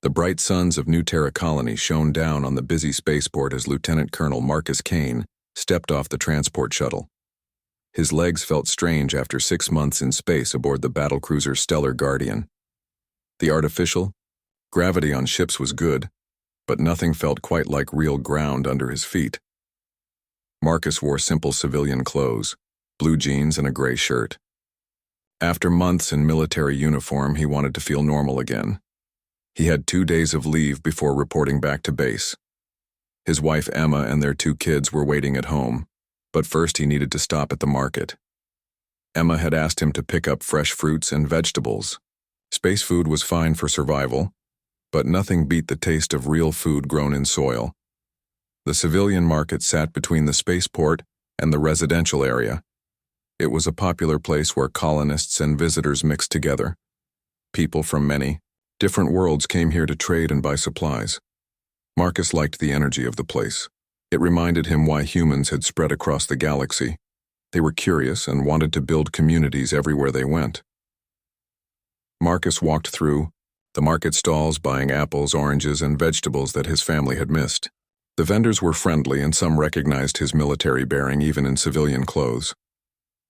The bright suns of New Terra Colony shone down on the busy spaceport as Lieutenant Colonel Marcus Kane stepped off the transport shuttle. His legs felt strange after 6 months in space aboard the battlecruiser Stellar Guardian. The artificial gravity on ships was good, but nothing felt quite like real ground under his feet. Marcus wore simple civilian clothes, blue jeans and a gray shirt. After months in military uniform, he wanted to feel normal again. He had 2 days of leave before reporting back to base. His wife Emma and their 2 kids were waiting at home, but first he needed to stop at the market. Emma had asked him to pick up fresh fruits and vegetables. Space food was fine for survival, but nothing beat the taste of real food grown in soil. The civilian market sat between the spaceport and the residential area. It was a popular place where colonists and visitors mixed together. People from many different worlds came here to trade and buy supplies. Marcus liked the energy of the place. It reminded him why humans had spread across the galaxy. They were curious and wanted to build communities everywhere they went. Marcus walked through the market stalls buying apples, oranges, and vegetables that his family had missed. The vendors were friendly and some recognized his military bearing even in civilian clothes.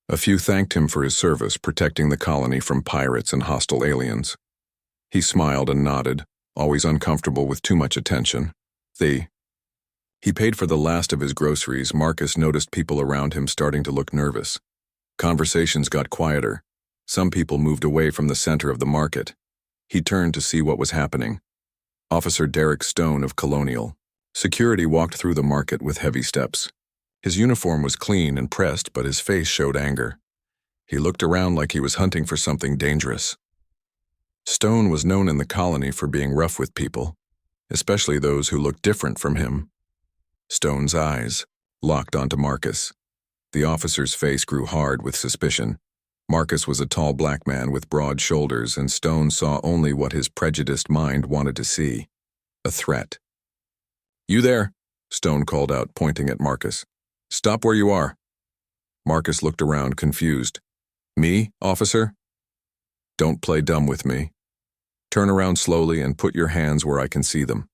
A few thanked him for his service protecting the colony from pirates and hostile aliens. He smiled and nodded, always uncomfortable with too much attention. He paid for the last of his groceries. Marcus noticed people around him starting to look nervous. Conversations got quieter. Some people moved away from the center of the market. He turned to see what was happening. Officer Derek Stone of Colonial Security walked through the market with heavy steps. His uniform was clean and pressed, but his face showed anger. He looked around like he was hunting for something dangerous. Stone was known in the colony for being rough with people, especially those who looked different from him. Stone's eyes locked onto Marcus. The officer's face grew hard with suspicion. Marcus was a tall black man with broad shoulders, and Stone saw only what his prejudiced mind wanted to see: a threat. "You there?" Stone called out, pointing at Marcus. "Stop where you are." Marcus looked around, confused. "Me, officer?" "Don't play dumb with me. Turn around slowly and put your hands where I can see them."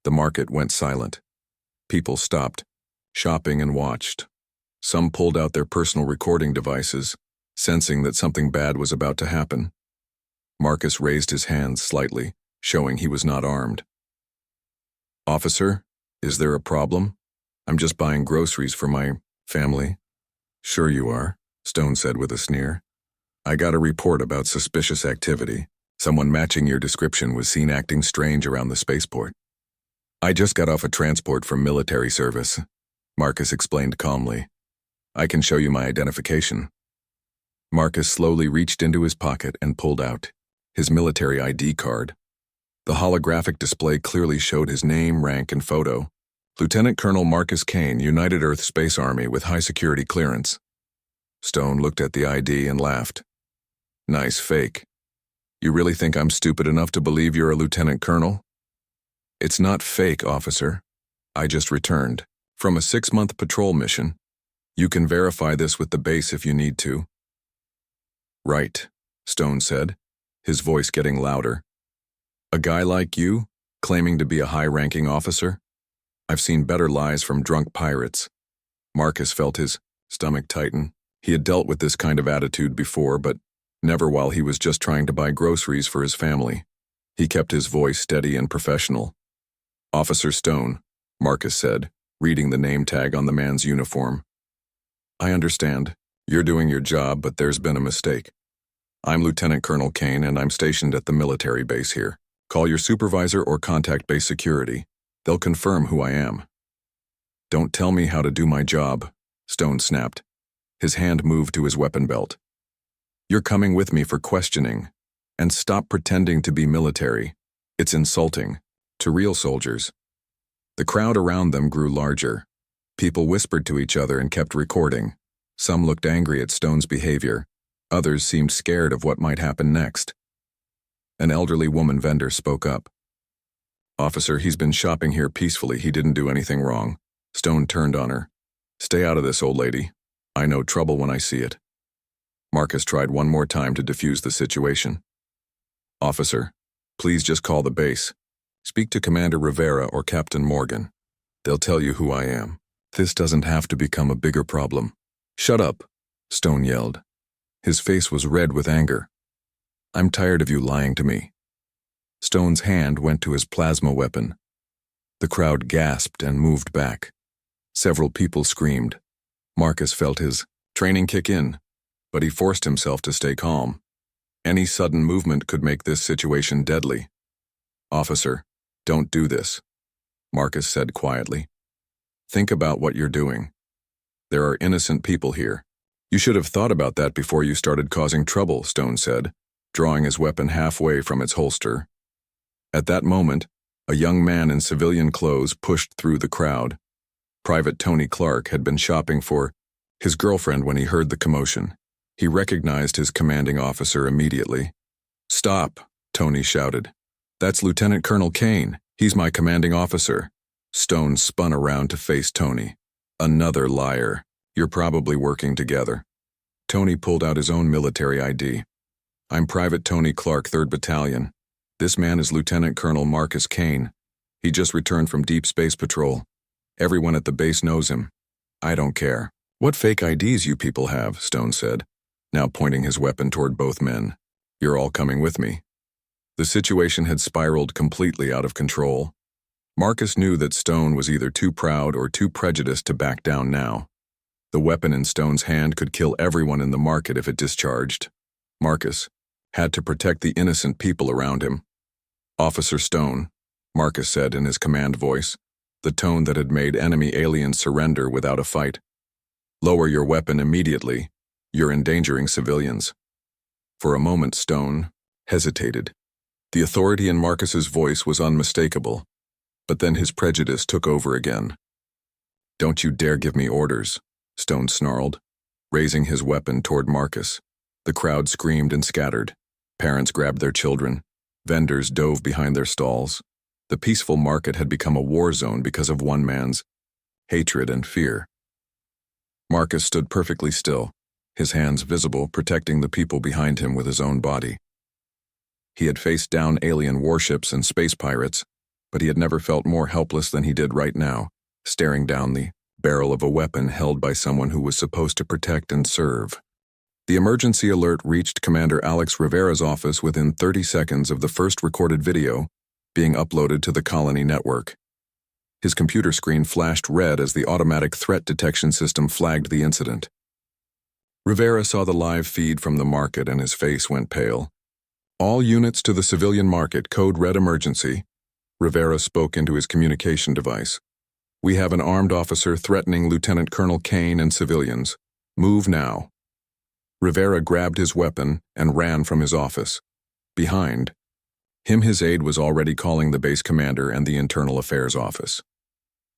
The market went silent. People stopped, shopping, and watched. Some pulled out their personal recording devices, sensing that something bad was about to happen. Marcus raised his hands slightly, showing he was not armed. "Officer, is there a problem? I'm just buying groceries for my family." "Sure you are," Stone said with a sneer. "I got a report about suspicious activity. Someone matching your description was seen acting strange around the spaceport." "I just got off a transport from military service," Marcus explained calmly. "I can show you my identification." Marcus slowly reached into his pocket and pulled out his military ID card. The holographic display clearly showed his name, rank, and photo. Lieutenant Colonel Marcus Kane, United Earth Space Army with high security clearance. Stone looked at the ID and laughed. "Nice fake. You really think I'm stupid enough to believe you're a lieutenant colonel?" "It's not fake, officer. I just returned from a 6-month patrol mission. You can verify this with the base if you need to." "Right," Stone said, his voice getting louder. "A guy like you, claiming to be a high-ranking officer? I've seen better lies from drunk pirates." Marcus felt his stomach tighten. He had dealt with this kind of attitude before, but never while he was just trying to buy groceries for his family. He kept his voice steady and professional. "Officer Stone," Marcus said, reading the name tag on the man's uniform. "I understand. You're doing your job, but there's been a mistake. I'm Lieutenant Colonel Kane, and I'm stationed at the military base here. Call your supervisor or contact base security. They'll confirm who I am." "Don't tell me how to do my job," Stone snapped. His hand moved to his weapon belt. "You're coming with me for questioning. And stop pretending to be military. It's insulting to real soldiers." The crowd around them grew larger. People whispered to each other and kept recording. Some looked angry at Stone's behavior. Others seemed scared of what might happen next. An elderly woman vendor spoke up. "Officer, he's been shopping here peacefully. He didn't do anything wrong." Stone turned on her. "Stay out of this, old lady. I know trouble when I see it." Marcus tried one more time to defuse the situation. "Officer, Please just call the base. Speak to Commander Rivera or Captain Morgan. They'll tell you who I am. This doesn't have to become a bigger problem. Shut up, Stone yelled. His face was red with anger. I'm tired of you lying to me. Stone's hand went to his plasma weapon. The crowd gasped and moved back. Several people screamed. Marcus felt his training kick in, but he forced himself to stay calm. Any sudden movement could make this situation deadly. Officer, don't do this, Marcus said quietly. Think about what you're doing. There are innocent people here. You should have thought about that before you started causing trouble, Stone said, drawing his weapon halfway from its holster. At that moment, a young man in civilian clothes pushed through the crowd. Private Tony Clark had been shopping for his girlfriend when he heard the commotion. He recognized his commanding officer immediately. Stop, Tony shouted. That's Lieutenant Colonel Kane. He's my commanding officer. Stone spun around to face Tony. Another liar. You're probably working together. Tony pulled out his own military ID. I'm Private Tony Clark, 3rd Battalion. This man is Lieutenant Colonel Marcus Kane. He just returned from Deep Space Patrol. Everyone at the base knows him. I don't care. What fake IDs you people have, Stone said, now pointing his weapon toward both men. You're all coming with me. The situation had spiraled completely out of control. Marcus knew that Stone was either too proud or too prejudiced to back down now. The weapon in Stone's hand could kill everyone in the market if it discharged. Marcus had to protect the innocent people around him. Officer Stone, Marcus said in his command voice, the tone that had made enemy aliens surrender without a fight. Lower your weapon immediately. You're endangering civilians. For a moment, Stone hesitated. The authority in Marcus's voice was unmistakable, but then his prejudice took over again. Don't you dare give me orders, Stone snarled, raising his weapon toward Marcus. The crowd screamed and scattered. Parents grabbed their children. Vendors dove behind their stalls. The peaceful market had become a war zone because of one man's hatred and fear. Marcus stood perfectly still, his hands visible, protecting the people behind him with his own body. He had faced down alien warships and space pirates, but he had never felt more helpless than he did right now, staring down the barrel of a weapon held by someone who was supposed to protect and serve. The emergency alert reached Commander Alex Rivera's office within 30 seconds of the first recorded video being uploaded to the colony network. His computer screen flashed red as the automatic threat detection system flagged the incident. Rivera saw the live feed from the market and his face went pale. All units to the civilian market, code red emergency. Rivera spoke into his communication device. We have an armed officer threatening Lieutenant Colonel Kane and civilians. Move now. Rivera grabbed his weapon and ran from his office. Behind him, his aide was already calling the base commander and the Internal Affairs office.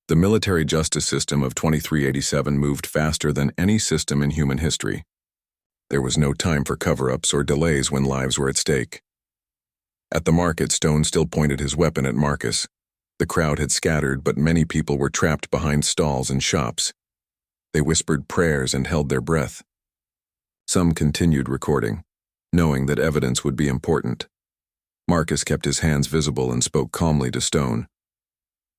The military justice system of 2387 moved faster than any system in human history. There was no time for cover-ups or delays when lives were at stake. At the market, Stone still pointed his weapon at Marcus. The crowd had scattered, but many people were trapped behind stalls and shops. They whispered prayers and held their breath. Some continued recording, knowing that evidence would be important. Marcus kept his hands visible and spoke calmly to Stone.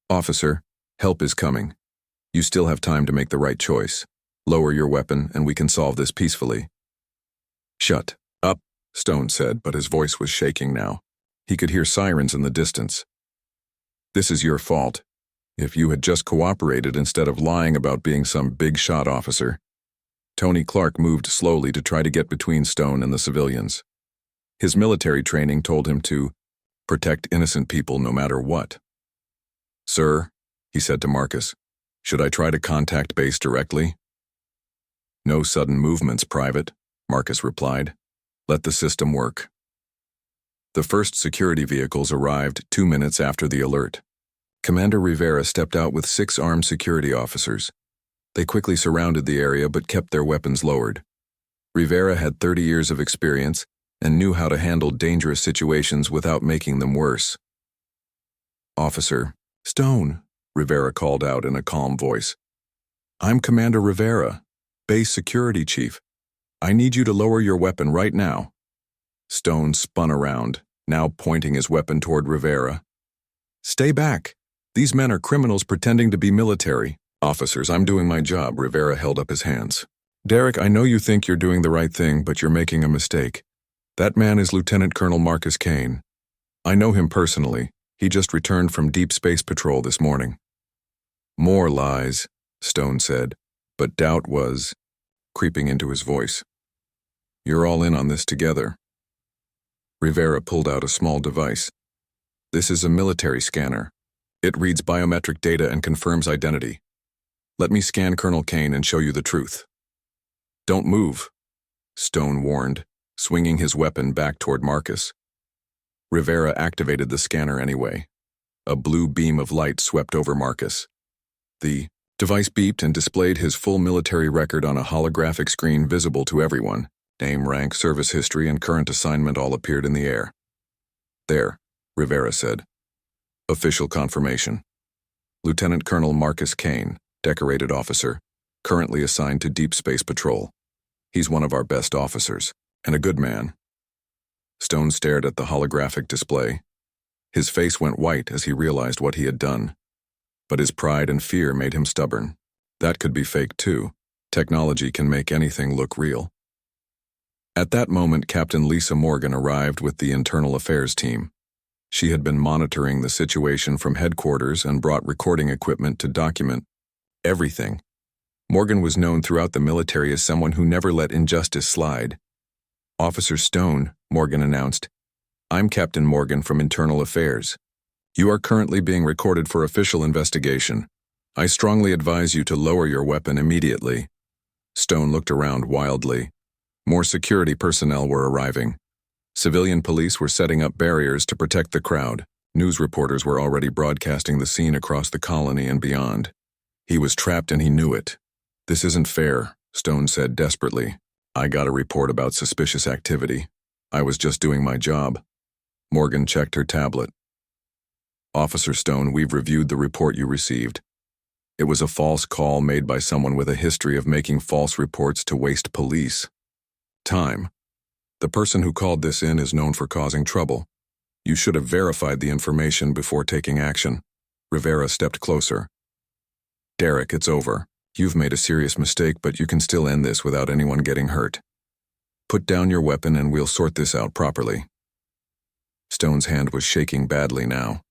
Officer, help is coming. You still have time to make the right choice. Lower your weapon and we can solve this peacefully. Shut up, Stone said, but his voice was shaking now. He could hear sirens in the distance. This is your fault. If you had just cooperated instead of lying about being some big shot officer. Tony Clark moved slowly to try to get between Stone and the civilians. His military training told him to protect innocent people no matter what. Sir, he said to Marcus, should I try to contact base directly? No sudden movements, Private, Marcus replied. Let the system work. The first security vehicles arrived 2 minutes after the alert. Commander Rivera stepped out with 6 armed security officers. They quickly surrounded the area but kept their weapons lowered. Rivera had 30 years of experience and knew how to handle dangerous situations without making them worse. Officer, Stone, Rivera called out in a calm voice. I'm Commander Rivera, Base Security Chief. I need you to lower your weapon right now. Stone spun around, now pointing his weapon toward Rivera. "Stay back. These men are criminals pretending to be military." "Officers, I'm doing my job." Rivera held up his hands. "Derek, I know you think you're doing the right thing, but you're making a mistake. That man is Lieutenant Colonel Marcus Kane. I know him personally. He just returned from Deep Space Patrol this morning." "More lies," Stone said, but doubt was creeping into his voice. "You're all in on this together." Rivera pulled out a small device. "This is a military scanner. It reads biometric data and confirms identity. Let me scan Colonel Kane and show you the truth." "Don't move," Stone warned, swinging his weapon back toward Marcus. Rivera activated the scanner anyway. A blue beam of light swept over Marcus. The device beeped and displayed his full military record on a holographic screen visible to everyone. Name, rank, service history, and current assignment all appeared in the air. "There," Rivera said. "Official confirmation. Lieutenant Colonel Marcus Kane, decorated officer, currently assigned to Deep Space Patrol. He's one of our best officers, and a good man." Stone stared at the holographic display. His face went white as he realized what he had done. But his pride and fear made him stubborn. That could be fake too. Technology can make anything look real. At that moment, Captain Lisa Morgan arrived with the Internal Affairs team. She had been monitoring the situation from headquarters and brought recording equipment to document everything. Morgan was known throughout the military as someone who never let injustice slide. "Officer Stone," Morgan announced, "I'm Captain Morgan from Internal Affairs. You are currently being recorded for official investigation. I strongly advise you to lower your weapon immediately." Stone looked around wildly. More security personnel were arriving. Civilian police were setting up barriers to protect the crowd. News reporters were already broadcasting the scene across the colony and beyond. He was trapped and he knew it. "This isn't fair," Stone said desperately. "I got a report about suspicious activity. I was just doing my job." Morgan checked her tablet. "Officer Stone, we've reviewed the report you received. It was a false call made by someone with a history of making false reports to waste police time. The person who called this in is known for causing trouble. You should have verified the information before taking action." Rivera stepped closer. "Derek, it's over. You've made a serious mistake, but you can still end this without anyone getting hurt. Put down your weapon and we'll sort this out properly." Stone's hand was shaking badly now.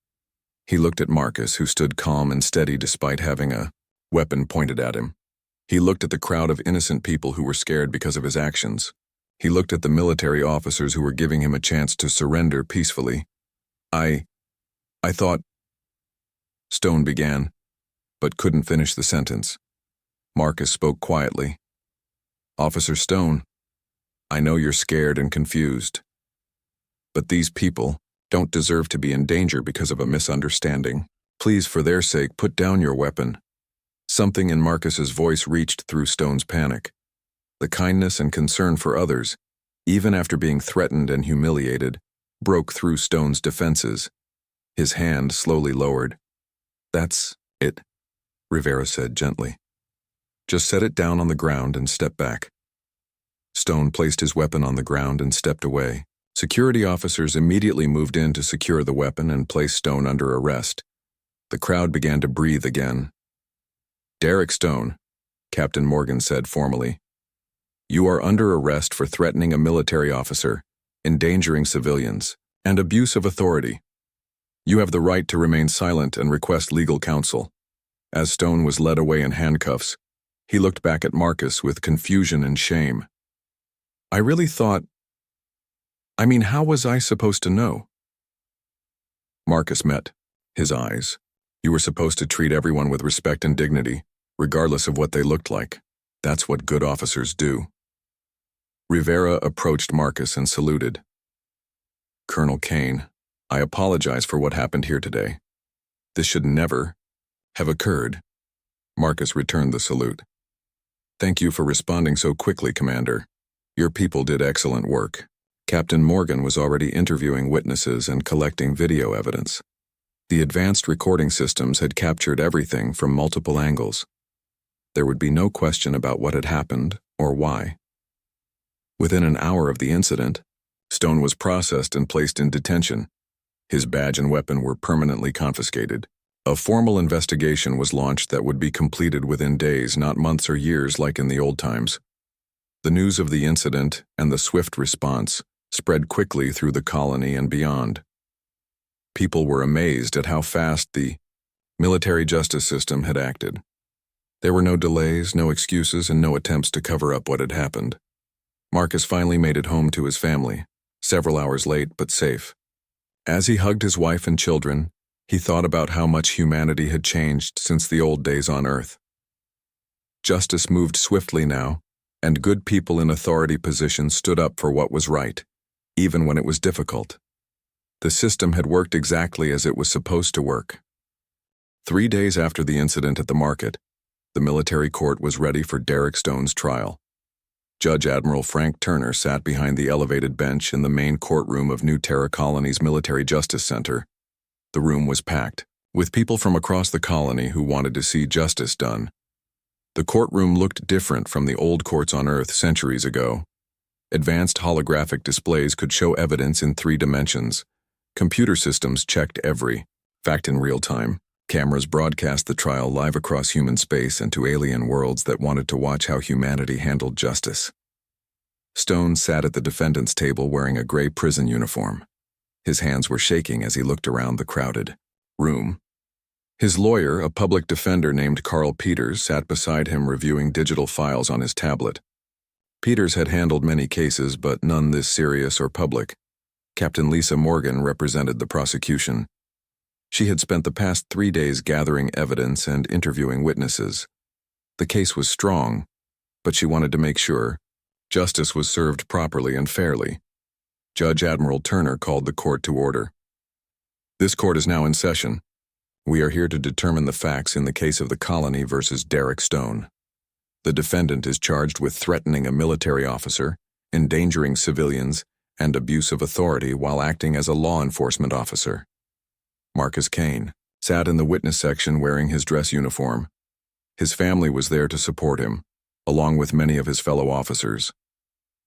He looked at Marcus, who stood calm and steady despite having a weapon pointed at him. He looked at the crowd of innocent people who were scared because of his actions. He looked at the military officers who were giving him a chance to surrender peacefully. I thought," Stone began, but couldn't finish the sentence. Marcus spoke quietly. "Officer Stone, I know you're scared and confused. But these people don't deserve to be in danger because of a misunderstanding. Please, for their sake, put down your weapon." Something in Marcus's voice reached through Stone's panic. The kindness and concern for others, even after being threatened and humiliated, broke through Stone's defenses. His hand slowly lowered. "That's it," Rivera said gently. "Just set it down on the ground and step back." Stone placed his weapon on the ground and stepped away. Security officers immediately moved in to secure the weapon and place Stone under arrest. The crowd began to breathe again. "Derek Stone," Captain Morgan said formally, "you are under arrest for threatening a military officer, endangering civilians, and abuse of authority. You have the right to remain silent and request legal counsel." As Stone was led away in handcuffs, he looked back at Marcus with confusion and shame. "I really thought... how was I supposed to know?" Marcus met his eyes. "You were supposed to treat everyone with respect and dignity, regardless of what they looked like. That's what good officers do." Rivera approached Marcus and saluted. "Colonel Kane, I apologize for what happened here today. This should never have occurred." Marcus returned the salute. "Thank you for responding so quickly, Commander. Your people did excellent work." Captain Morgan was already interviewing witnesses and collecting video evidence. The advanced recording systems had captured everything from multiple angles. There would be no question about what had happened or why. Within an hour of the incident, Stone was processed and placed in detention. His badge and weapon were permanently confiscated. A formal investigation was launched that would be completed within days, not months or years like in the old times. The news of the incident and the swift response spread quickly through the colony and beyond. People were amazed at how fast the military justice system had acted. There were no delays, no excuses, and no attempts to cover up what had happened. Marcus finally made it home to his family, several hours late but safe. As he hugged his wife and children, he thought about how much humanity had changed since the old days on Earth. Justice moved swiftly now, and good people in authority positions stood up for what was right, even when it was difficult. The system had worked exactly as it was supposed to work. 3 days after the incident at the market, the military court was ready for Derek Stone's trial. Judge Admiral Frank Turner sat behind the elevated bench in the main courtroom of New Terra Colony's Military Justice Center. The room was packed, with people from across the colony who wanted to see justice done. The courtroom looked different from the old courts on Earth centuries ago. Advanced holographic displays could show evidence in 3 dimensions. Computer systems checked every fact in real time. Cameras broadcast the trial live across human space and to alien worlds that wanted to watch how humanity handled justice. Stone sat at the defendant's table wearing a gray prison uniform. His hands were shaking as he looked around the crowded room. His lawyer, a public defender named Carl Peters, sat beside him reviewing digital files on his tablet. Peters had handled many cases, but none this serious or public. Captain Lisa Morgan represented the prosecution. She had spent the past 3 days gathering evidence and interviewing witnesses. The case was strong, but she wanted to make sure justice was served properly and fairly. Judge Admiral Turner called the court to order. This court is now in session. We are here to determine the facts in the case of the colony versus Derek Stone. The defendant is charged with threatening a military officer, endangering civilians, and abuse of authority while acting as a law enforcement officer. Marcus Kane sat in the witness section wearing his dress uniform. His family was there to support him, along with many of his fellow officers.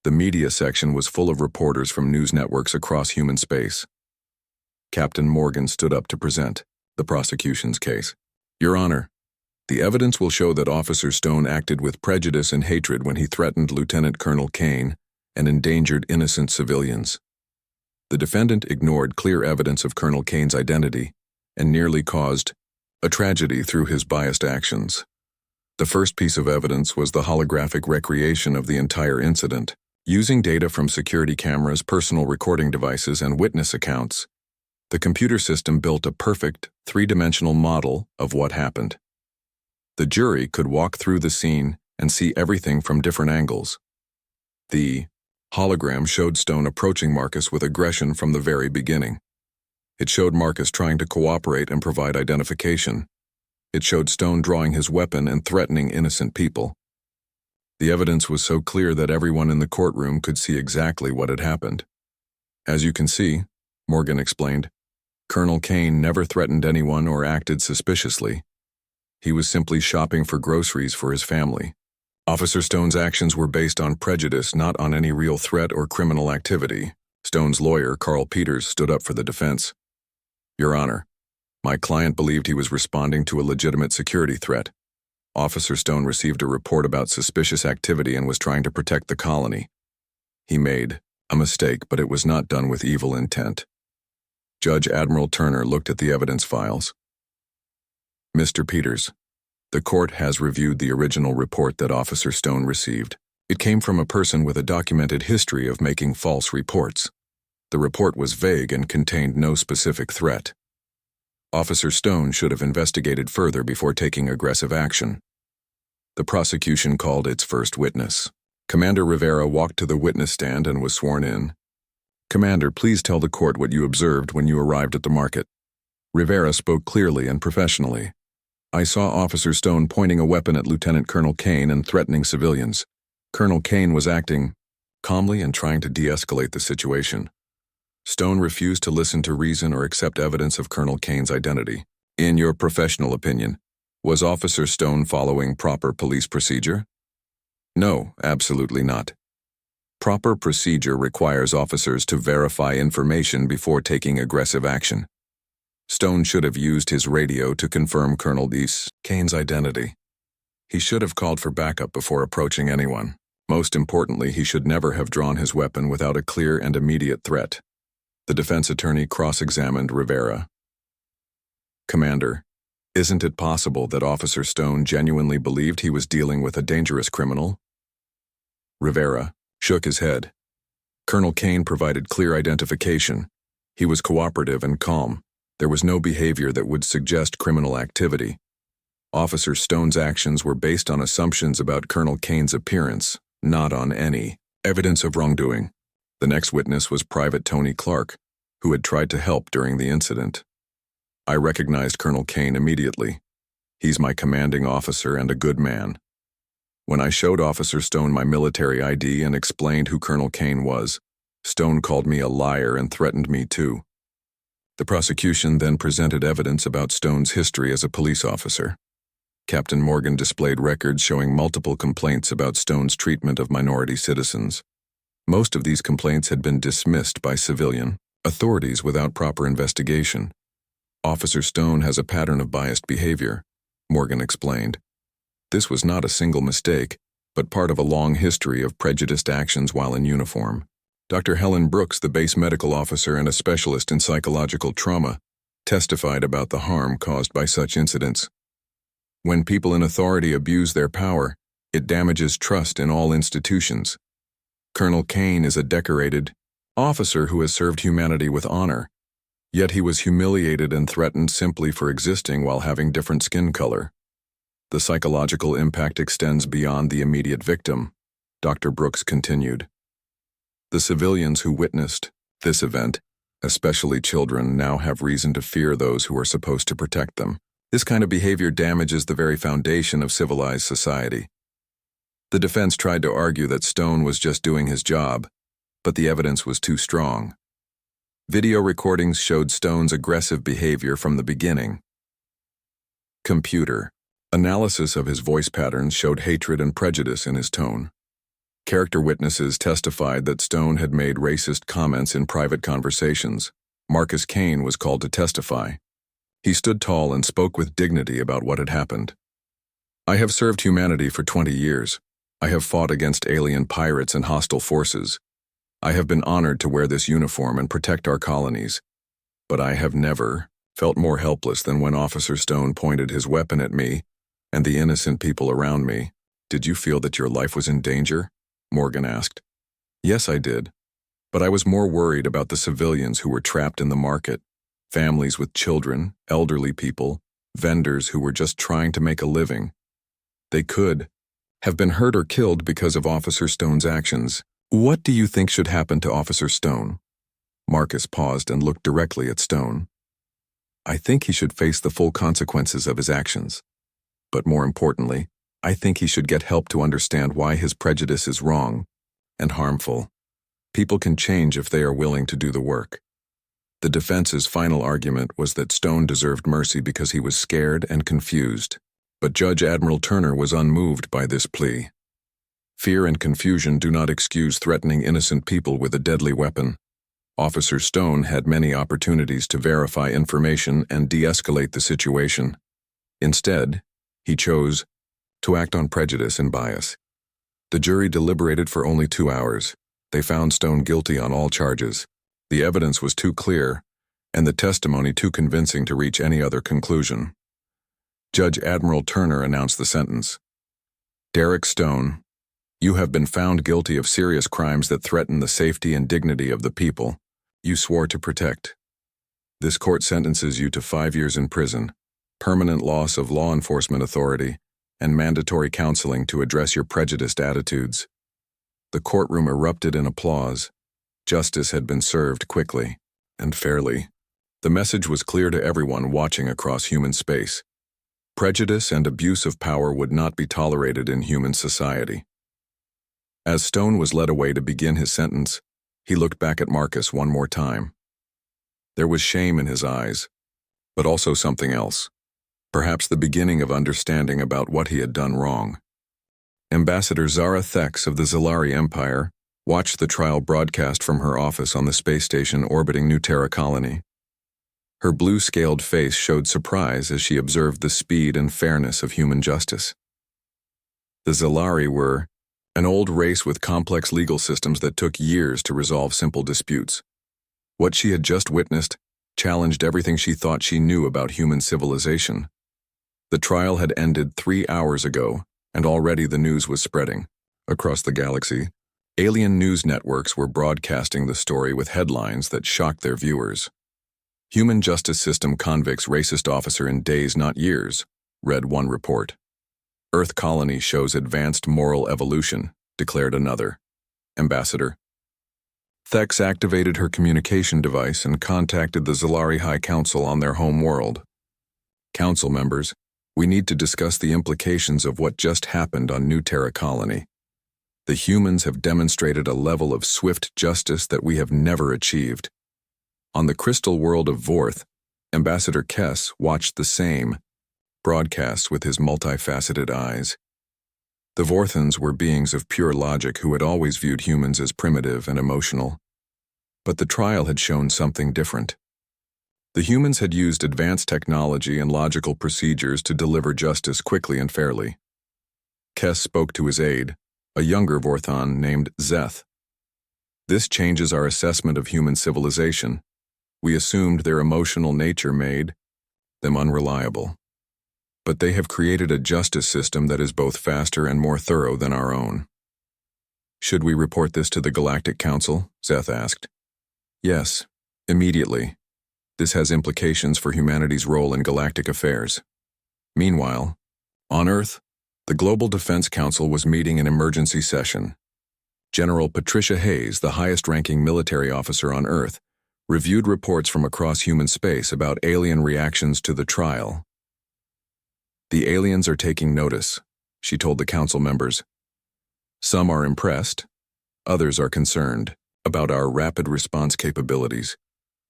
The media section was full of reporters from news networks across human space. Captain Morgan stood up to present the prosecution's case. Your Honor, the evidence will show that Officer Stone acted with prejudice and hatred when he threatened Lieutenant Colonel Kane and endangered innocent civilians. The defendant ignored clear evidence of Colonel Kane's identity and nearly caused a tragedy through his biased actions. The first piece of evidence was the holographic recreation of the entire incident. Using data from security cameras, personal recording devices, and witness accounts, the computer system built a perfect 3-dimensional model of what happened. The jury could walk through the scene and see everything from different angles. The hologram showed Stone approaching Marcus with aggression from the very beginning. It showed Marcus trying to cooperate and provide identification. It showed Stone drawing his weapon and threatening innocent people. The evidence was so clear that everyone in the courtroom could see exactly what had happened. As you can see, Morgan explained, Colonel Kane never threatened anyone or acted suspiciously. He was simply shopping for groceries for his family. Officer Stone's actions were based on prejudice, not on any real threat or criminal activity. Stone's lawyer, Carl Peters, stood up for the defense. Your Honor, my client believed he was responding to a legitimate security threat. Officer Stone received a report about suspicious activity and was trying to protect the colony. He made a mistake, but it was not done with evil intent. Judge Admiral Turner looked at the evidence files. Mr. Peters, the court has reviewed the original report that Officer Stone received. It came from a person with a documented history of making false reports. The report was vague and contained no specific threat. Officer Stone should have investigated further before taking aggressive action. The prosecution called its first witness. Commander Rivera walked to the witness stand and was sworn in. Commander, please tell the court what you observed when you arrived at the market. Rivera spoke clearly and professionally. I saw Officer Stone pointing a weapon at Lieutenant Colonel Kane and threatening civilians. Colonel Kane was acting calmly and trying to de-escalate the situation. Stone refused to listen to reason or accept evidence of Colonel Kane's identity. In your professional opinion, was Officer Stone following proper police procedure? No, absolutely not. Proper procedure requires officers to verify information before taking aggressive action. Stone should have used his radio to confirm Colonel Kane's identity. He should have called for backup before approaching anyone. Most importantly, he should never have drawn his weapon without a clear and immediate threat. The defense attorney cross-examined Rivera. Commander, isn't it possible that Officer Stone genuinely believed he was dealing with a dangerous criminal? Rivera shook his head. Colonel Kane provided clear identification. He was cooperative and calm. There was no behavior that would suggest criminal activity. Officer Stone's actions were based on assumptions about Colonel Kane's appearance, not on any evidence of wrongdoing. The next witness was Private Tony Clark, who had tried to help during the incident. I recognized Colonel Kane immediately. He's my commanding officer and a good man. When I showed Officer Stone my military ID and explained who Colonel Kane was, Stone called me a liar and threatened me too. The prosecution then presented evidence about Stone's history as a police officer. Captain Morgan displayed records showing multiple complaints about Stone's treatment of minority citizens. Most of these complaints had been dismissed by civilian authorities without proper investigation. Officer Stone has a pattern of biased behavior, Morgan explained. This was not a single mistake, but part of a long history of prejudiced actions while in uniform. Dr. Helen Brooks, the base medical officer and a specialist in psychological trauma, testified about the harm caused by such incidents. When people in authority abuse their power, it damages trust in all institutions. Colonel Kane is a decorated officer who has served humanity with honor, yet he was humiliated and threatened simply for existing while having different skin color. The psychological impact extends beyond the immediate victim, Dr. Brooks continued. The civilians who witnessed this event, especially children, now have reason to fear those who are supposed to protect them. This kind of behavior damages the very foundation of civilized society. The defense tried to argue that Stone was just doing his job, but the evidence was too strong. Video recordings showed Stone's aggressive behavior from the beginning. Computer analysis of his voice patterns showed hatred and prejudice in his tone. Character witnesses testified that Stone had made racist comments in private conversations. Marcus Kane was called to testify. He stood tall and spoke with dignity about what had happened. I have served humanity for 20 years. I have fought against alien pirates and hostile forces. I have been honored to wear this uniform and protect our colonies. But I have never felt more helpless than when Officer Stone pointed his weapon at me and the innocent people around me. Did you feel that your life was in danger? Morgan asked. Yes, I did. But I was more worried about the civilians who were trapped in the market, families with children, elderly people, vendors who were just trying to make a living. They could have been hurt or killed because of Officer Stone's actions. What do you think should happen to Officer Stone? Marcus paused and looked directly at Stone. I think he should face the full consequences of his actions. But more importantly, I think he should get help to understand why his prejudice is wrong and harmful. People can change if they are willing to do the work. The defense's final argument was that Stone deserved mercy because he was scared and confused. But Judge Admiral Turner was unmoved by this plea. Fear and confusion do not excuse threatening innocent people with a deadly weapon. Officer Stone had many opportunities to verify information and de-escalate the situation. Instead, he chose to act on prejudice and bias. The jury deliberated for only 2 hours. They found Stone guilty on all charges. The evidence was too clear, and the testimony too convincing to reach any other conclusion. Judge Admiral Turner announced the sentence. Derek Stone, you have been found guilty of serious crimes that threaten the safety and dignity of the people you swore to protect. This court sentences you to 5 years in prison, permanent loss of law enforcement authority, and mandatory counseling to address your prejudiced attitudes. The courtroom erupted in applause. Justice had been served quickly and fairly. The message was clear to everyone watching across human space. Prejudice and abuse of power would not be tolerated in human society. As Stone was led away to begin his sentence, he looked back at Marcus one more time. There was shame in his eyes, but also something else. Perhaps the beginning of understanding about what he had done wrong. Ambassador Zara Thex of the Zalari Empire watched the trial broadcast from her office on the space station orbiting New Terra Colony. Her blue-scaled face showed surprise as she observed the speed and fairness of human justice. The Zalari were an old race with complex legal systems that took years to resolve simple disputes. What she had just witnessed challenged everything she thought she knew about human civilization. The trial had ended 3 hours ago, and already the news was spreading. Across the galaxy, alien news networks were broadcasting the story with headlines that shocked their viewers. Human Justice System convicts racist officer in days, not years, read one report. Earth colony shows advanced moral evolution, declared another. Ambassador. Thex activated her communication device and contacted the Zalari High Council on their home world. Council members, we need to discuss the implications of what just happened on New Terra Colony. The humans have demonstrated a level of swift justice that we have never achieved. On the crystal world of Vorth, Ambassador Kess watched the same broadcasts with his multifaceted eyes. The Vorthans were beings of pure logic who had always viewed humans as primitive and emotional. But the trial had shown something different. The humans had used advanced technology and logical procedures to deliver justice quickly and fairly. Kess spoke to his aide, a younger Vorthan named Zeth. This changes our assessment of human civilization. We assumed their emotional nature made them unreliable. But they have created a justice system that is both faster and more thorough than our own. Should we report this to the Galactic Council? Zeth asked. Yes, immediately. This has implications for humanity's role in galactic affairs. Meanwhile, on Earth, the Global Defense Council was meeting in emergency session. General Patricia Hayes, the highest-ranking military officer on Earth, reviewed reports from across human space about alien reactions to the trial. The aliens are taking notice, she told the council members. Some are impressed, others are concerned about our rapid response capabilities.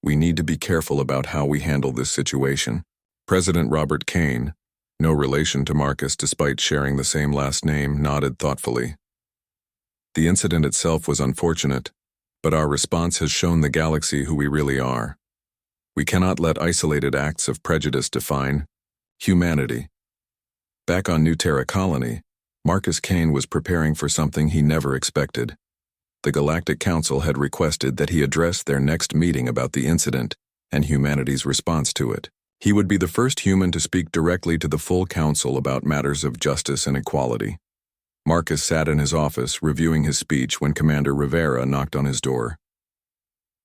We need to be careful about how we handle this situation. President Robert Kane, no relation to Marcus despite sharing the same last name, nodded thoughtfully. The incident itself was unfortunate, but our response has shown the galaxy who we really are. We cannot let isolated acts of prejudice define humanity. Back on New Terra Colony, Marcus Kane was preparing for something he never expected. The Galactic Council had requested that he address their next meeting about the incident and humanity's response to it. He would be the first human to speak directly to the full council about matters of justice and equality. Marcus sat in his office reviewing his speech when Commander Rivera knocked on his door.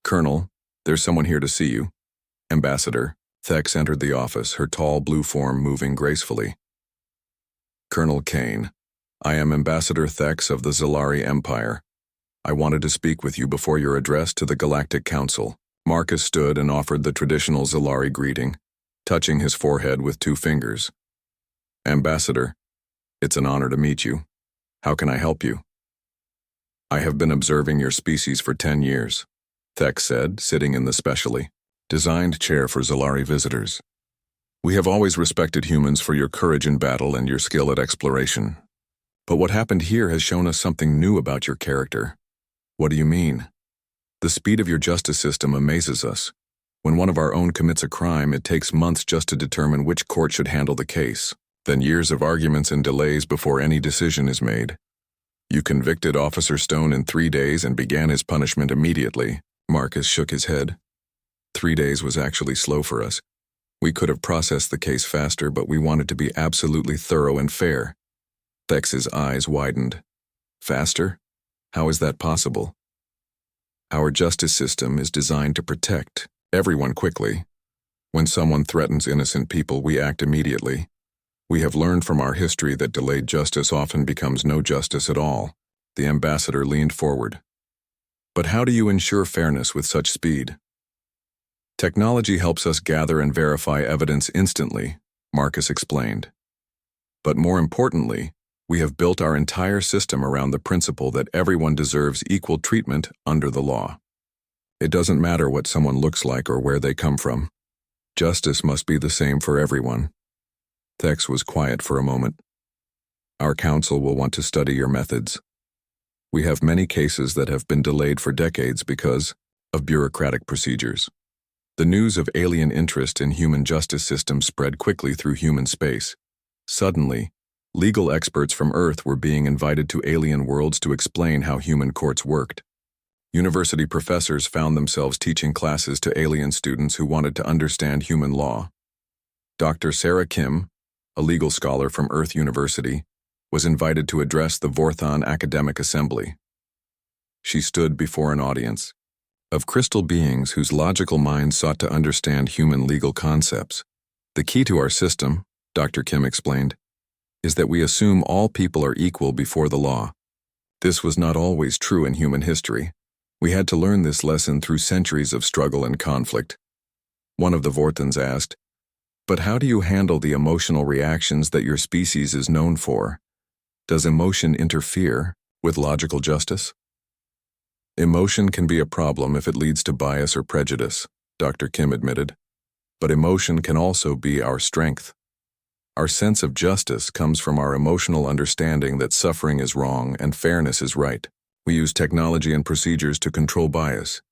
Colonel, there's someone here to see you. Ambassador. Thex entered the office, her tall blue form moving gracefully. Colonel Kane, I am Ambassador Thex of the Zalari Empire. I wanted to speak with you before your address to the Galactic Council. Marcus stood and offered the traditional Zalari greeting, touching his forehead with 2 fingers. Ambassador, it's an honor to meet you. How can I help you? I have been observing your species for 10 years, Thex said, sitting in the specially designed chair for Zalari visitors. We have always respected humans for your courage in battle and your skill at exploration. But what happened here has shown us something new about your character. What do you mean? The speed of your justice system amazes us. When one of our own commits a crime, it takes months just to determine which court should handle the case, then years of arguments and delays before any decision is made. You convicted Officer Stone in 3 days and began his punishment immediately. Marcus shook his head. 3 days was actually slow for us. We could have processed the case faster, but we wanted to be absolutely thorough and fair. Thex's eyes widened. Faster? How is that possible? Our justice system is designed to protect everyone quickly. When someone threatens innocent people, we act immediately. We have learned from our history that delayed justice often becomes no justice at all. The ambassador leaned forward. But how do you ensure fairness with such speed? Technology helps us gather and verify evidence instantly, Marcus explained. But more importantly, we have built our entire system around the principle that everyone deserves equal treatment under the law. It doesn't matter what someone looks like or where they come from. Justice must be the same for everyone. Thex was quiet for a moment. Our council will want to study your methods. We have many cases that have been delayed for decades because of bureaucratic procedures. The news of alien interest in human justice systems spread quickly through human space. Suddenly, legal experts from Earth were being invited to alien worlds to explain how human courts worked. University professors found themselves teaching classes to alien students who wanted to understand human law. Dr. Sarah Kim, a legal scholar from Earth University, was invited to address the Vorthon Academic Assembly. She stood before an audience of crystal beings whose logical minds sought to understand human legal concepts. The key to our system, Dr. Kim explained, is that we assume all people are equal before the law. This was not always true in human history. We had to learn this lesson through centuries of struggle and conflict. One of the Vorthons asked, "But how do you handle the emotional reactions that your species is known for? Does emotion interfere with logical justice?" Emotion can be a problem if it leads to bias or prejudice, Dr. Kim admitted. But emotion can also be our strength. Our sense of justice comes from our emotional understanding that suffering is wrong and fairness is right. We use technology and procedures to control bias,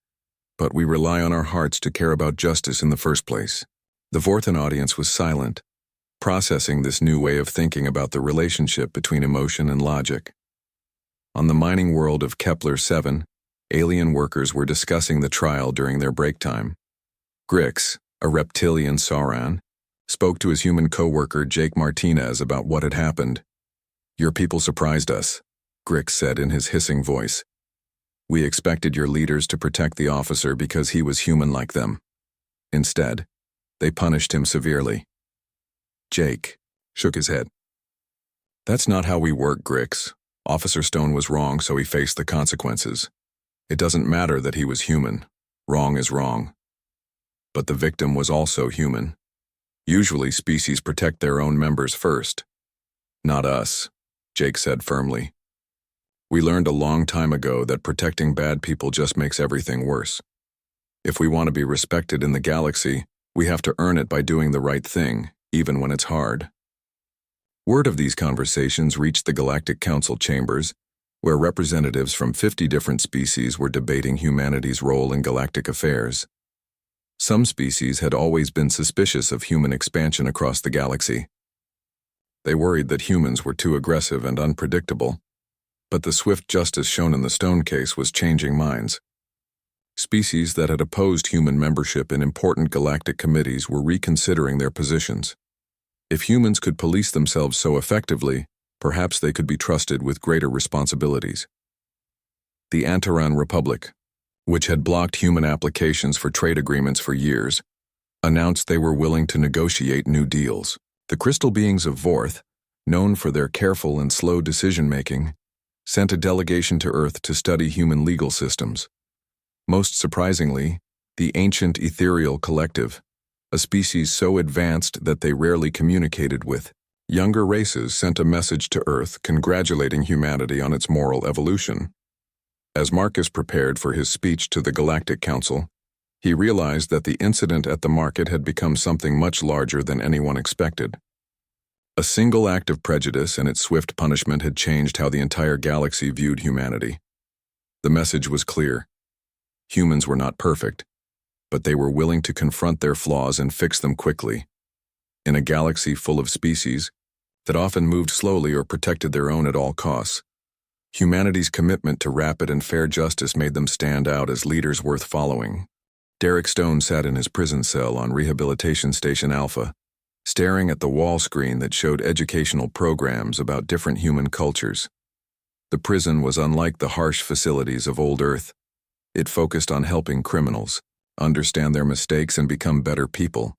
but we rely on our hearts to care about justice in the first place. The Vorthon audience was silent, processing this new way of thinking about the relationship between emotion and logic. On the mining world of Kepler-7, alien workers were discussing the trial during their break time. Grix, a reptilian Sauron, spoke to his human co-worker Jake Martinez about what had happened. "Your people surprised us," Grix said in his hissing voice. "We expected your leaders to protect the officer because he was human like them. Instead, they punished him severely." Jake shook his head. "That's not how we work, Grix. Officer Stone was wrong, so he faced the consequences. It doesn't matter that he was human. Wrong is wrong. But the victim was also human. Usually species protect their own members first. Not us," Jake said firmly. "We learned a long time ago that protecting bad people just makes everything worse. If we want to be respected in the galaxy, we have to earn it by doing the right thing, even when it's hard." Word of these conversations reached the Galactic Council chambers, where representatives from 50 different species were debating humanity's role in galactic affairs. Some species had always been suspicious of human expansion across the galaxy. They worried that humans were too aggressive and unpredictable, but the swift justice shown in the Stone case was changing minds. Species that had opposed human membership in important galactic committees were reconsidering their positions. If humans could police themselves so effectively, perhaps they could be trusted with greater responsibilities. The Antaran Republic, which had blocked human applications for trade agreements for years, announced they were willing to negotiate new deals. The crystal beings of Vorth, known for their careful and slow decision-making, sent a delegation to Earth to study human legal systems. Most surprisingly, the Ancient Ethereal Collective, a species so advanced that they rarely communicated with younger races, sent a message to Earth congratulating humanity on its moral evolution. As Marcus prepared for his speech to the Galactic Council, he realized that the incident at the market had become something much larger than anyone expected. A single act of prejudice and its swift punishment had changed how the entire galaxy viewed humanity. The message was clear. Humans were not perfect, but they were willing to confront their flaws and fix them quickly. In a galaxy full of species that often moved slowly or protected their own at all costs, humanity's commitment to rapid and fair justice made them stand out as leaders worth following. Derek Stone sat in his prison cell on Rehabilitation Station Alpha, staring at the wall screen that showed educational programs about different human cultures. The prison was unlike the harsh facilities of old Earth. It focused on helping criminals understand their mistakes and become better people.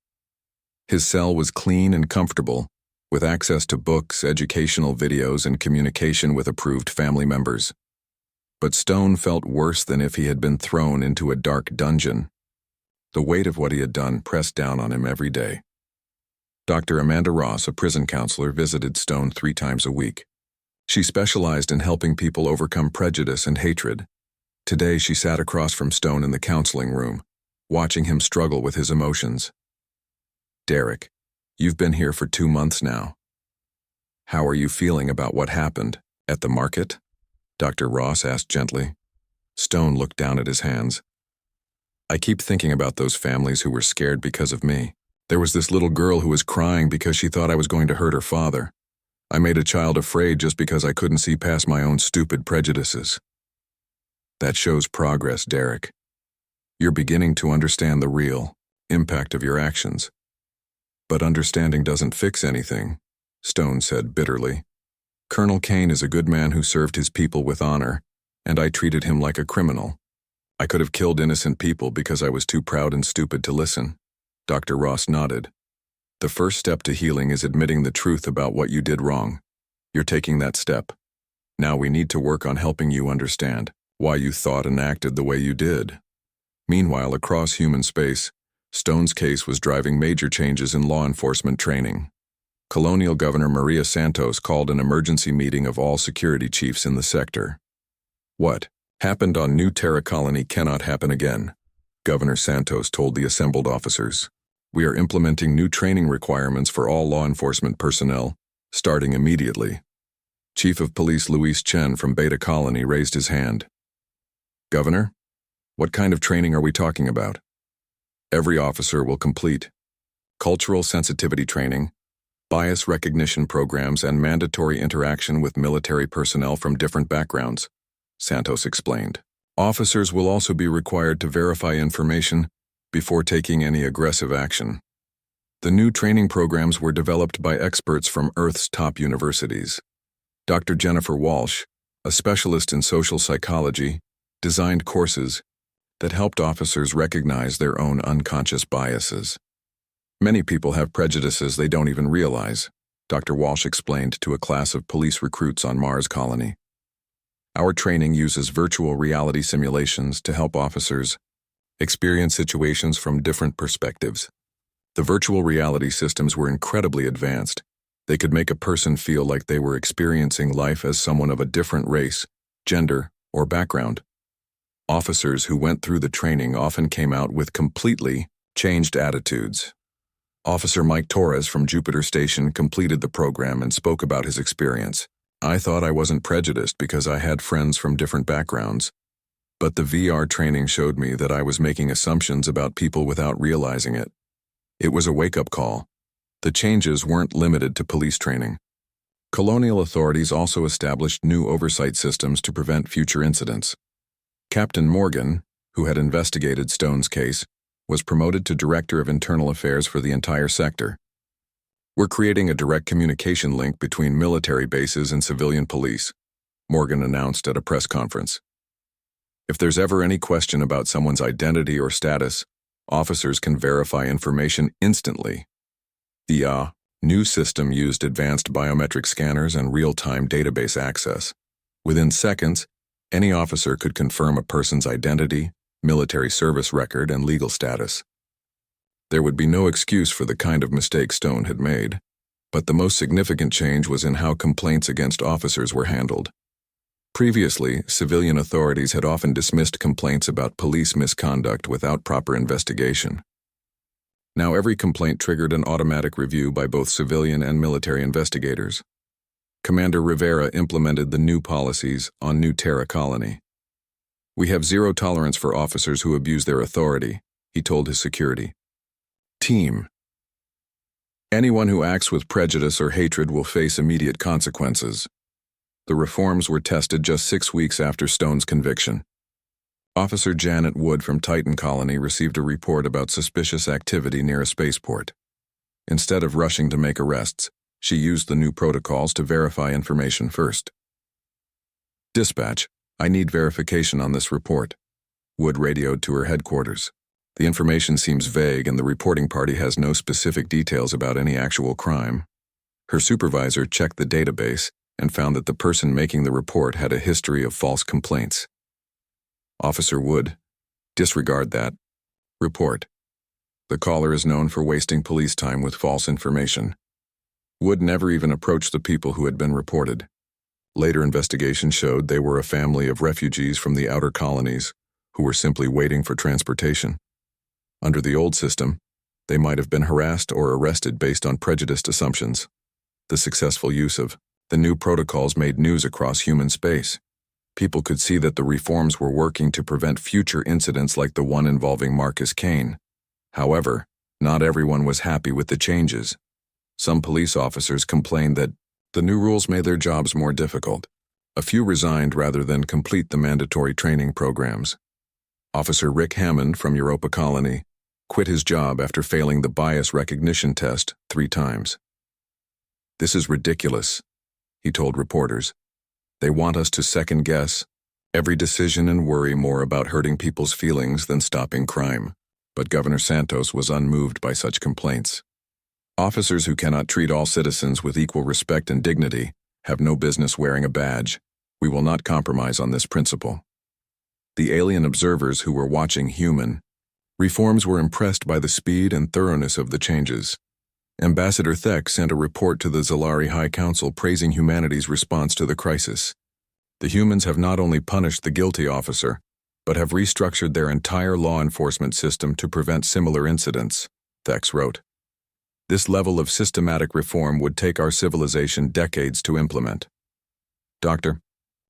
His cell was clean and comfortable, with access to books, educational videos, and communication with approved family members. But Stone felt worse than if he had been thrown into a dark dungeon. The weight of what he had done pressed down on him every day. Dr. Amanda Ross, a prison counselor, visited Stone 3 times a week. She specialized in helping people overcome prejudice and hatred. Today, she sat across from Stone in the counseling room, watching him struggle with his emotions. "Derek, you've been here for 2 months now. How are you feeling about what happened at the market?" Dr. Ross asked gently. Stone looked down at his hands. I keep thinking about those families who were scared because of me. There was this little girl who was crying because she thought I was going to hurt her father. I made a child afraid just because I couldn't see past my own stupid prejudices. That shows progress, Derek. You're beginning to understand the real impact of your actions. But understanding doesn't fix anything, Stone said bitterly. Colonel Kane is a good man who served his people with honor, and I treated him like a criminal. I could have killed innocent people because I was too proud and stupid to listen. Dr. Ross nodded. The first step to healing is admitting the truth about what you did wrong. You're taking that step. Now we need to work on helping you understand why you thought and acted the way you did. Meanwhile, across human space, Stone's case was driving major changes in law enforcement training. Colonial Governor Maria Santos called an emergency meeting of all security chiefs in the sector. What happened on New Terra Colony cannot happen again, Governor Santos told the assembled officers. We are implementing new training requirements for all law enforcement personnel, starting immediately. Chief of Police Luis Chen from Beta Colony raised his hand. Governor, what kind of training are we talking about? Every officer will complete cultural sensitivity training, bias recognition programs, and mandatory interaction with military personnel from different backgrounds, Santos explained. Officers will also be required to verify information before taking any aggressive action. The new training programs were developed by experts from Earth's top universities. Dr. Jennifer Walsh, a specialist in social psychology, designed courses that helped officers recognize their own unconscious biases. Many people have prejudices they don't even realize, Dr. Walsh explained to a class of police recruits on Mars Colony. Our training uses virtual reality simulations to help officers experience situations from different perspectives. The virtual reality systems were incredibly advanced. They could make a person feel like they were experiencing life as someone of a different race, gender, or background. Officers who went through the training often came out with completely changed attitudes. Officer Mike Torres from Jupiter Station completed the program and spoke about his experience. I thought I wasn't prejudiced because I had friends from different backgrounds, but the VR training showed me that I was making assumptions about people without realizing it. It was a wake-up call. The changes weren't limited to police training. Colonial authorities also established new oversight systems to prevent future incidents. Captain Morgan, who had investigated Stone's case, was promoted to Director of Internal Affairs for the entire sector. We're creating a direct communication link between military bases and civilian police, Morgan announced at a press conference. If there's ever any question about someone's identity or status, officers can verify information instantly. The new system used advanced biometric scanners and real-time database access. Within seconds, any officer could confirm a person's identity, military service record, and legal status. There would be no excuse for the kind of mistake Stone had made, but the most significant change was in how complaints against officers were handled. Previously, civilian authorities had often dismissed complaints about police misconduct without proper investigation. Now every complaint triggered an automatic review by both civilian and military investigators. Commander Rivera implemented the new policies on New Terra Colony. We have zero tolerance for officers who abuse their authority, he told his security team. Anyone who acts with prejudice or hatred will face immediate consequences. The reforms were tested just 6 weeks after Stone's conviction. Officer Janet Wood from Titan Colony received a report about suspicious activity near a spaceport. Instead of rushing to make arrests, she used the new protocols to verify information first. Dispatch, I need verification on this report, Wood radioed to her headquarters. The information seems vague and the reporting party has no specific details about any actual crime. Her supervisor checked the database and found that the person making the report had a history of false complaints. Officer Wood, disregard that. Report. The caller is known for wasting police time with false information. Wood never even approached the people who had been reported. Later investigation showed they were a family of refugees from the outer colonies who were simply waiting for transportation. Under the old system, they might have been harassed or arrested based on prejudiced assumptions. The successful use of the new protocols made news across human space. People could see that the reforms were working to prevent future incidents like the one involving Marcus Kane. However, not everyone was happy with the changes. Some police officers complained that the new rules made their jobs more difficult. A few resigned rather than complete the mandatory training programs. Officer Rick Hammond from Europa Colony quit his job after failing the bias recognition test 3 times. "This is ridiculous," he told reporters. "They want us to second-guess every decision and worry more about hurting people's feelings than stopping crime." But Governor Santos was unmoved by such complaints. "Officers who cannot treat all citizens with equal respect and dignity have no business wearing a badge. We will not compromise on this principle." The alien observers who were watching human reforms were impressed by the speed and thoroughness of the changes. Ambassador Thek sent a report to the Zalari High Council praising humanity's response to the crisis. "The humans have not only punished the guilty officer, but have restructured their entire law enforcement system to prevent similar incidents," Thek wrote. "This level of systematic reform would take our civilization decades to implement." Dr.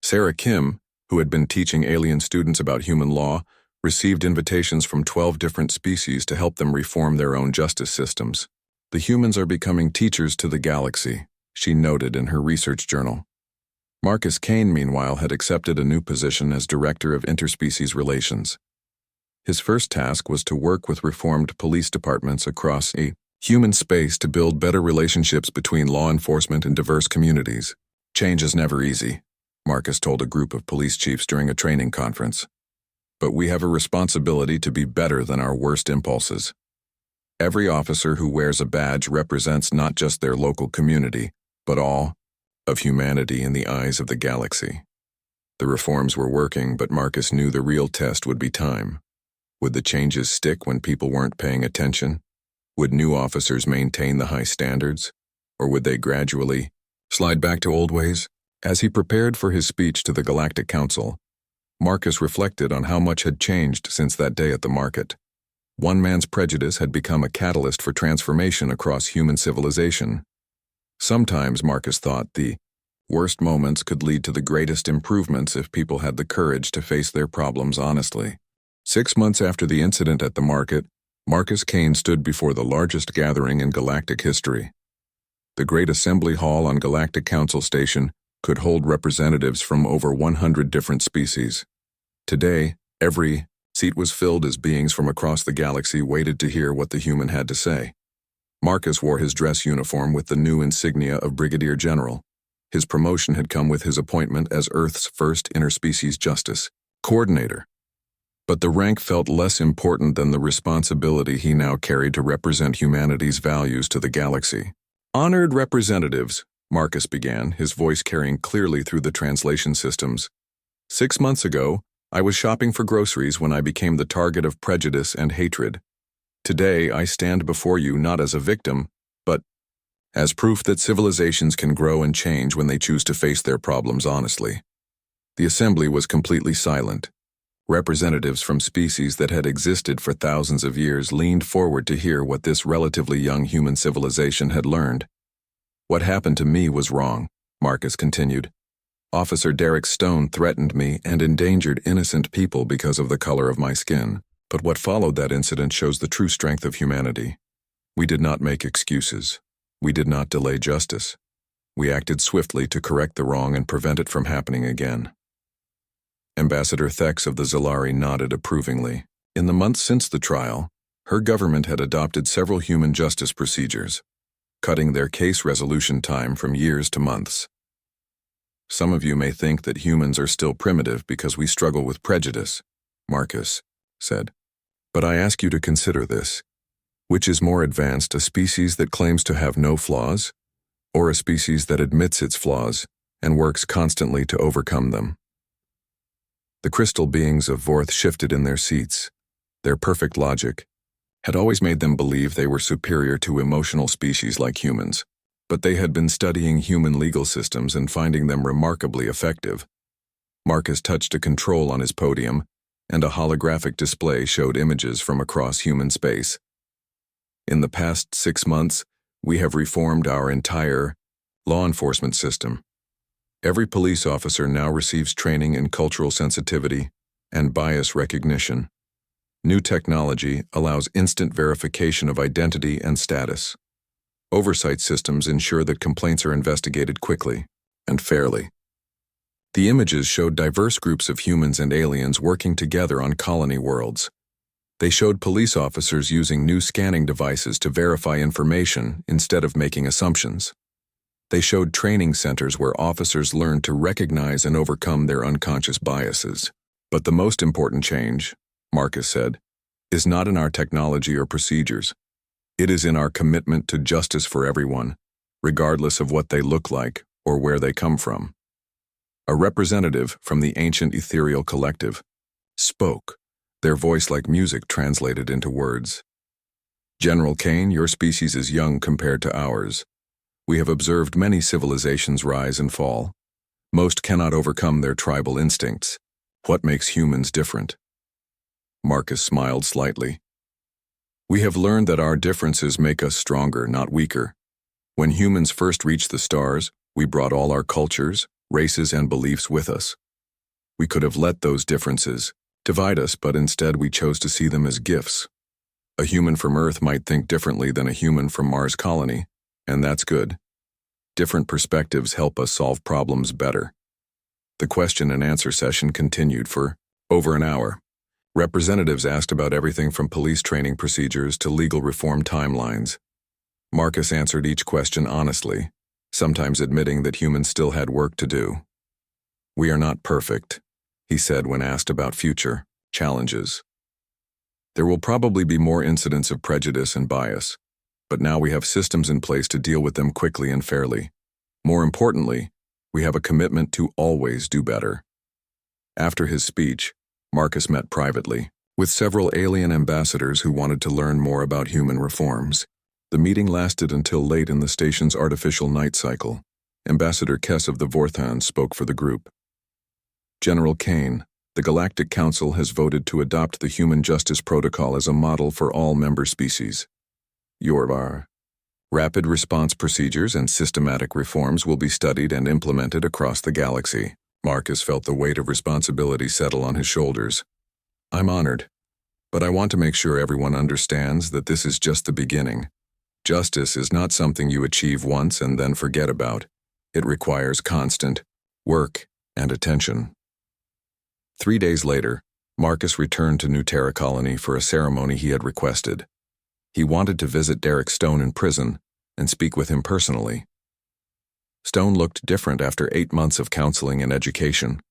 Sarah Kim, who had been teaching alien students about human law, received invitations from 12 different species to help them reform their own justice systems. "The humans are becoming teachers to the galaxy," she noted in her research journal. Marcus Kane, meanwhile, had accepted a new position as Director of Interspecies Relations. His first task was to work with reformed police departments across a human space to build better relationships between law enforcement and diverse communities. "Change is never easy," Marcus told a group of police chiefs during a training conference. "But we have a responsibility to be better than our worst impulses. Every officer who wears a badge represents not just their local community, but all of humanity in the eyes of the galaxy." The reforms were working, but Marcus knew the real test would be time. Would the changes stick when people weren't paying attention? Would new officers maintain the high standards? Or would they gradually slide back to old ways? As he prepared for his speech to the Galactic Council, Marcus reflected on how much had changed since that day at the market. One man's prejudice had become a catalyst for transformation across human civilization. Sometimes, Marcus thought, the worst moments could lead to the greatest improvements if people had the courage to face their problems honestly. 6 months after the incident at the market, Marcus Kane stood before the largest gathering in galactic history. The Great Assembly Hall on Galactic Council Station could hold representatives from over 100 different species. Today, every seat was filled as beings from across the galaxy waited to hear what the human had to say. Marcus wore his dress uniform with the new insignia of Brigadier General. His promotion had come with his appointment as Earth's first interspecies justice coordinator. But the rank felt less important than the responsibility he now carried to represent humanity's values to the galaxy. "Honored representatives," Marcus began, his voice carrying clearly through the translation systems. "6 months ago, I was shopping for groceries when I became the target of prejudice and hatred. Today, I stand before you not as a victim, but as proof that civilizations can grow and change when they choose to face their problems honestly." The assembly was completely silent. Representatives from species that had existed for thousands of years leaned forward to hear what this relatively young human civilization had learned. "What happened to me was wrong," Marcus continued. "Officer Derek Stone threatened me and endangered innocent people because of the color of my skin. But what followed that incident shows the true strength of humanity. We did not make excuses. We did not delay justice. We acted swiftly to correct the wrong and prevent it from happening again." Ambassador Thek of the Zalari nodded approvingly. In the months since the trial, her government had adopted several human justice procedures, cutting their case resolution time from years to months. "Some of you may think that humans are still primitive because we struggle with prejudice," Marcus said. "But I ask you to consider this. Which is more advanced, a species that claims to have no flaws, or a species that admits its flaws and works constantly to overcome them?" The crystal beings of Vorth shifted in their seats. Their perfect logic had always made them believe they were superior to emotional species like humans, but they had been studying human legal systems and finding them remarkably effective. Marcus touched a control on his podium, and a holographic display showed images from across human space. "In the past 6 months, we have reformed our entire law enforcement system. Every police officer now receives training in cultural sensitivity and bias recognition. New technology allows instant verification of identity and status. Oversight systems ensure that complaints are investigated quickly and fairly. The images showed diverse groups of humans and aliens working together on colony worlds. They showed police officers using new scanning devices to verify information instead of making assumptions. They showed training centers where officers learned to recognize and overcome their unconscious biases. But the most important change, Marcus said, is not in our technology or procedures. It is in our commitment to justice for everyone, regardless of what they look like or where they come from. A representative from the ancient ethereal collective spoke, their voice like music translated into words. General Kane, your species is young compared to ours. We have observed many civilizations rise and fall. Most cannot overcome their tribal instincts. What makes humans different? Marcus smiled slightly. We have learned that our differences make us stronger, not weaker. When humans first reached the stars, we brought all our cultures, races, and beliefs with us. We could have let those differences divide us, but instead we chose to see them as gifts. A human from Earth might think differently than a human from Mars colony, and that's good. Different perspectives help us solve problems better. The question and answer session continued for over an hour. Representatives asked about everything from police training procedures to legal reform timelines. Marcus answered each question honestly, sometimes admitting that humans still had work to do. We are not perfect, he said when asked about future challenges. There will probably be more incidents of prejudice and bias, but now we have systems in place to deal with them quickly and fairly. More importantly, we have a commitment to always do better. After his speech, Marcus met privately with several alien ambassadors who wanted to learn more about human reforms. The meeting lasted until late in the station's artificial night cycle. Ambassador Kess of the Vorthan spoke for the group. General Kane, the Galactic Council has voted to adopt the Human Justice Protocol as a model for all member species. Your rapid response procedures and systematic reforms will be studied and implemented across the galaxy. Marcus felt the weight of responsibility settle on his shoulders. I'm honored, but I want to make sure everyone understands that this is just the beginning. Justice is not something you achieve once and then forget about. It requires constant work and attention. 3 days later, Marcus returned to New Terra Colony for a ceremony he had requested. He wanted to visit Derek Stone in prison and speak with him personally. Stone looked different after 8 months of counseling and education.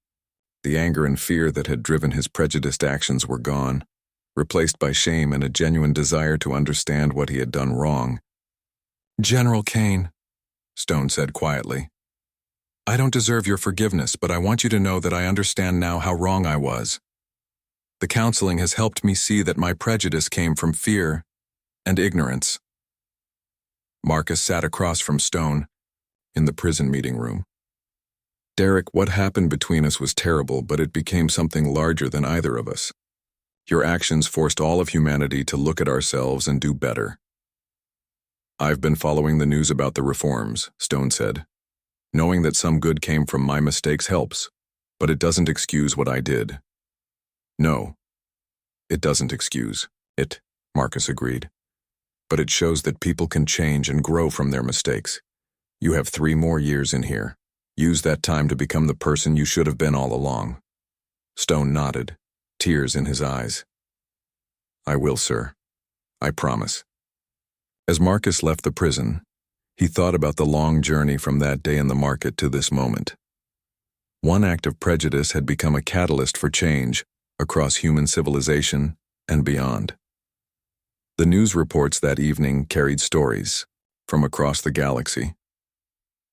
The anger and fear that had driven his prejudiced actions were gone, replaced by shame and a genuine desire to understand what he had done wrong. General Kane, Stone said quietly, I don't deserve your forgiveness, but I want you to know that I understand now how wrong I was. The counseling has helped me see that my prejudice came from fear and ignorance. Marcus sat across from Stone in the prison meeting room. Derek, what happened between us was terrible, but it became something larger than either of us. Your actions forced all of humanity to look at ourselves and do better. I've been following the news about the reforms, Stone said. Knowing that some good came from my mistakes helps, but it doesn't excuse what I did. No, it doesn't excuse it, Marcus agreed. But it shows that people can change and grow from their mistakes. You have 3 more years in here. Use that time to become the person you should have been all along. Stone nodded, tears in his eyes. I will, sir. I promise. As Marcus left the prison, he thought about the long journey from that day in the market to this moment. One act of prejudice had become a catalyst for change across human civilization and beyond. The news reports that evening carried stories from across the galaxy.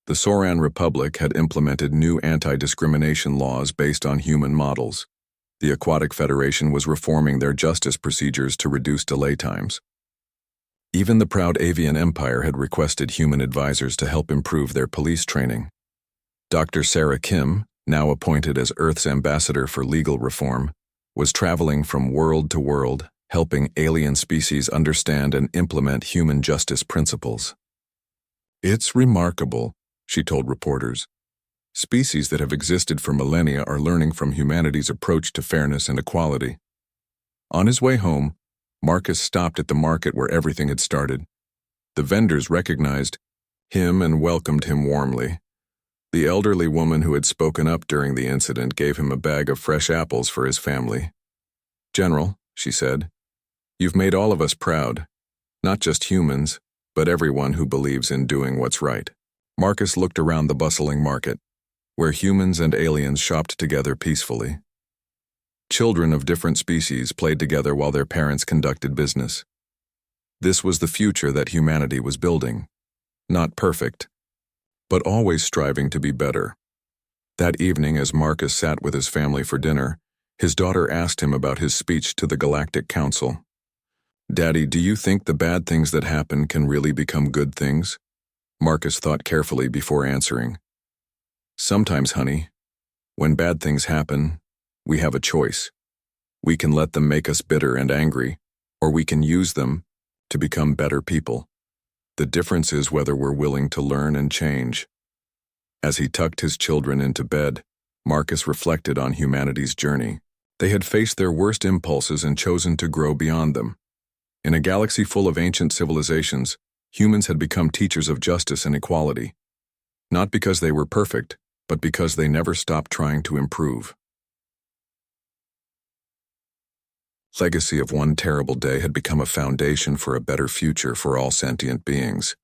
The Soran Republic had implemented new anti-discrimination laws based on human models. The Aquatic Federation was reforming their justice procedures to reduce delay times. Even the proud Avian Empire had requested human advisors to help improve their police training. Dr. Sarah Kim, now appointed as Earth's ambassador for legal reform, was traveling from world to world, helping alien species understand and implement human justice principles. It's remarkable, she told reporters. Species that have existed for millennia are learning from humanity's approach to fairness and equality. On his way home, Marcus stopped at the market where everything had started. The vendors recognized him and welcomed him warmly. The elderly woman who had spoken up during the incident gave him a bag of fresh apples for his family. "General," she said, "you've made all of us proud. Not just humans, but everyone who believes in doing what's right." Marcus looked around the bustling market, where humans and aliens shopped together peacefully. Children of different species played together while their parents conducted business. This was the future that humanity was building. Not perfect, but always striving to be better. That evening, as Marcus sat with his family for dinner, his daughter asked him about his speech to the Galactic Council. "Daddy, do you think the bad things that happen can really become good things?" Marcus thought carefully before answering. "Sometimes, honey, when bad things happen, we have a choice. We can let them make us bitter and angry, or we can use them to become better people. The difference is whether we're willing to learn and change." As he tucked his children into bed, Marcus reflected on humanity's journey. They had faced their worst impulses and chosen to grow beyond them. In a galaxy full of ancient civilizations, humans had become teachers of justice and equality. Not because they were perfect, but because they never stopped trying to improve. Legacy of one terrible day had become a foundation for a better future for all sentient beings.